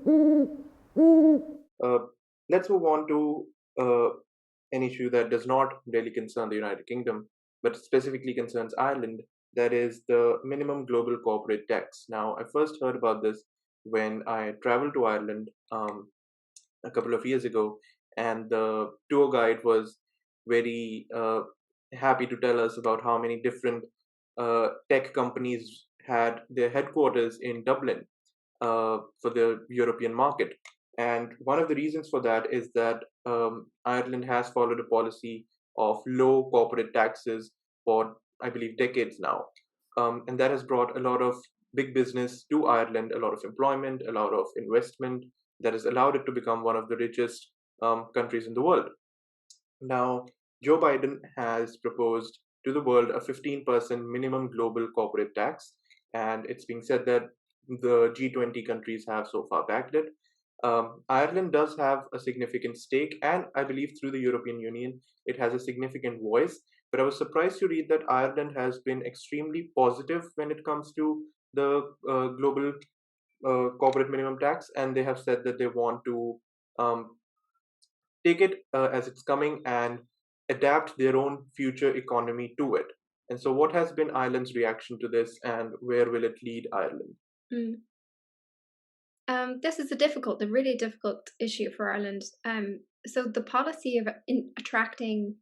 Uh, let's move on to an issue that does not really concern the United Kingdom, but specifically concerns Ireland. That is the minimum global corporate tax. Now, I first heard about this when I traveled to Ireland a couple of years ago, and the tour guide was very happy to tell us about how many different tech companies had their headquarters in Dublin for the European market. And one of the reasons for that is that Ireland has followed a policy of low corporate taxes for, I believe, decades now. And that has brought a lot of big business to Ireland, a lot of employment, a lot of investment that has allowed it to become one of the richest countries in the world. Now, Joe Biden has proposed to the world a 15% minimum global corporate tax, and it's being said that the G20 countries have so far backed it. Ireland does have a significant stake, and I believe through the European Union, it has a significant voice. But I was surprised to read that Ireland has been extremely positive when it comes to the global corporate minimum tax, and they have said that they want to um, take it as it's coming and adapt their own future economy to it. And so, what has been Ireland's reaction to this, and where will it lead Ireland? Mm. This is a really difficult issue for Ireland. So the policy of attracting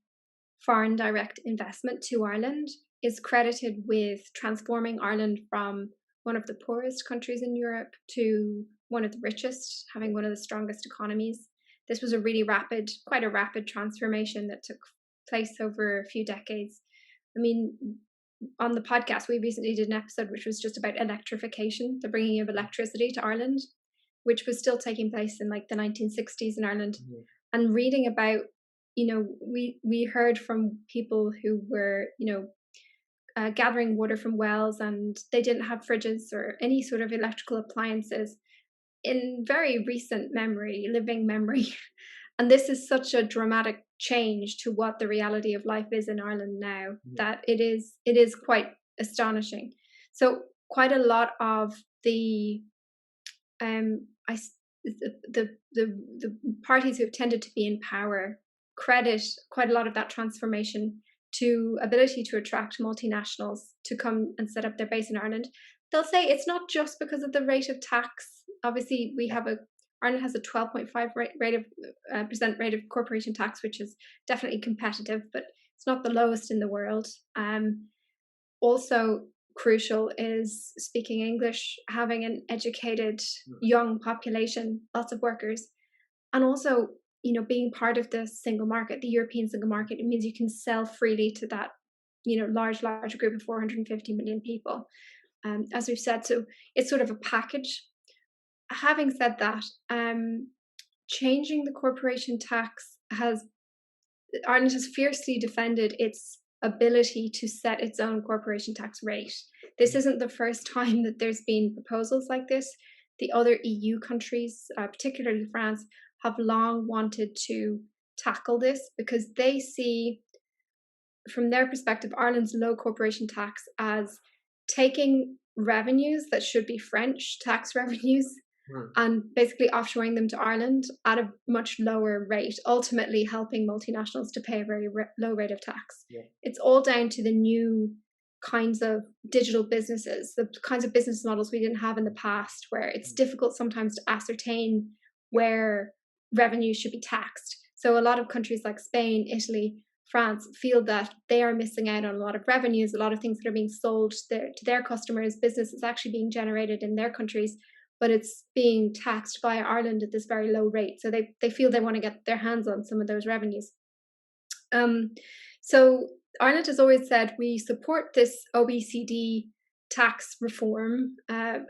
foreign direct investment to Ireland is credited with transforming Ireland from one of the poorest countries in Europe to one of the richest, having one of the strongest economies. This was quite a rapid transformation that took place over a few decades. I mean, on the podcast, we recently did an episode which was just about electrification, the bringing of electricity to Ireland, which was still taking place in like the 1960s in Ireland. Mhm. And reading about, we heard from people who were, gathering water from wells, and they didn't have fridges or any sort of electrical appliances in very recent memory, living memory. And this is such a dramatic change to what the reality of life is in Ireland now Mhm. that it is quite astonishing. So quite a lot of the I the parties who have tended to be in power credit quite a lot of that transformation to ability to attract multinationals to come and set up their base in Ireland. They'll say it's not just because of the rate of tax. Obviously, Ireland has a 12.5 percent rate of corporation tax, which is definitely competitive, but it's not the lowest in the world. Also crucial is speaking English, having an educated young population, lots of workers, and also, being part of the single market, the European single market. It means you can sell freely to that, large group of 450 million people. As we've said, so it's sort of a package. Having said that, changing the corporation tax has Ireland has fiercely defended its ability to set its own corporation tax rate. This isn't the first time that there's been proposals like this. The other EU countries, particularly France, have long wanted to tackle this because they see, from their perspective, Ireland's low corporation tax as taking revenues that should be French tax revenues Mhm. and basically offshoring them to Ireland at a much lower rate, ultimately helping multinationals to pay a very low rate of tax. Yeah. It's all down to the new kinds of digital businesses, the kinds of business models we didn't have in the past, where it's difficult sometimes to ascertain where revenue should be taxed. So a lot of countries like Spain, Italy, France feel that they are missing out on a lot of revenues, a lot of things that are being sold to their customers, business is actually being generated in their countries, but it's being taxed by Ireland at this very low rate. So they feel they want to get their hands on some of those revenues. Um, so Ireland has always said we support this OECD tax reform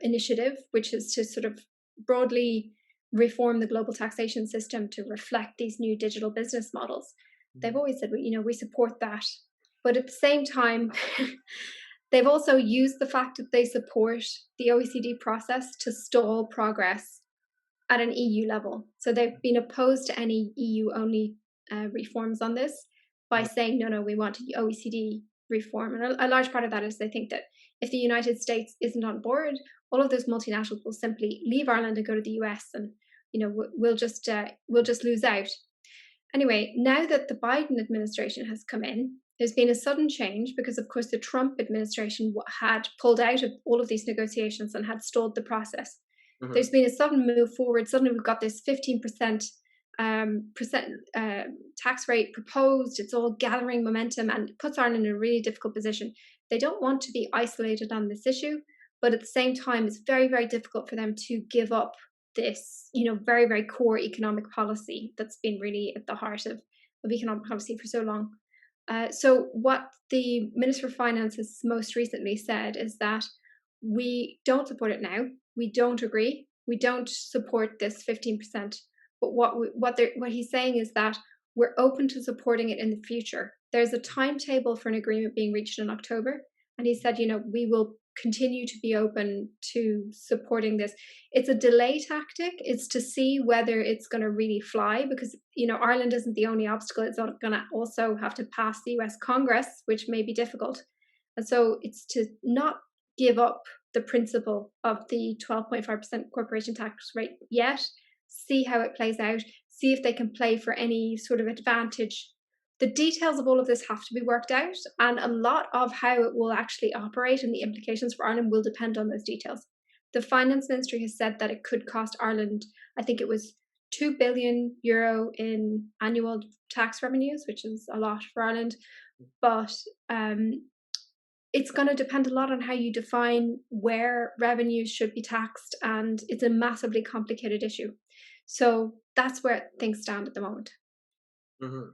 initiative, which is to sort of broadly reform the global taxation system to reflect these new digital business models. They've Mhm. always said we support that, but at the same time, they've also used the fact that they support the OECD process to stall progress at an EU level. So they've been opposed to any EU only reforms on this by saying, no, we want OECD reform. And a large part of that is they think that if the United States isn't on board, all of those multinationals will simply leave Ireland and go to the US, and we'll just lose out. Anyway, now that the Biden administration has come in, there's been a sudden change because, of course, the Trump administration had pulled out of all of these negotiations and had stalled the process. Hmm. There's been a sudden move forward. Suddenly, we've got this 15% tax rate proposed. It's all gathering momentum and puts Ireland in a really difficult position. They don't want to be isolated on this issue, but at the same time, it's very, very difficult for them to give up this, very, very core economic policy that's been really at the heart of economic policy for so long. So what the Minister of Finance has most recently said is that we don't support it now. We don't agree. We don't support this 15%. But what he's saying is that we're open to supporting it in the future. There's a timetable for an agreement being reached in October, and he said, we will continue to be open to supporting this. It's a delay tactic. It's to see whether it's going to really fly, because Ireland isn't the only obstacle. It's going to also have to pass the US Congress, which may be difficult. And so it's to not give up the principle of the 12.5% corporation tax rate yet, see how it plays out, see if they can play for any sort of advantage. The details of all of this have to be worked out, and a lot of how it will actually operate and the implications for Ireland will depend on those details. The Finance Ministry has said that it could cost Ireland, I think it was €2 billion in annual tax revenues, which is a lot for Ireland. But it's going to depend a lot on how you define where revenues should be taxed, and it's a massively complicated issue. So that's where things stand at the moment. Hmm.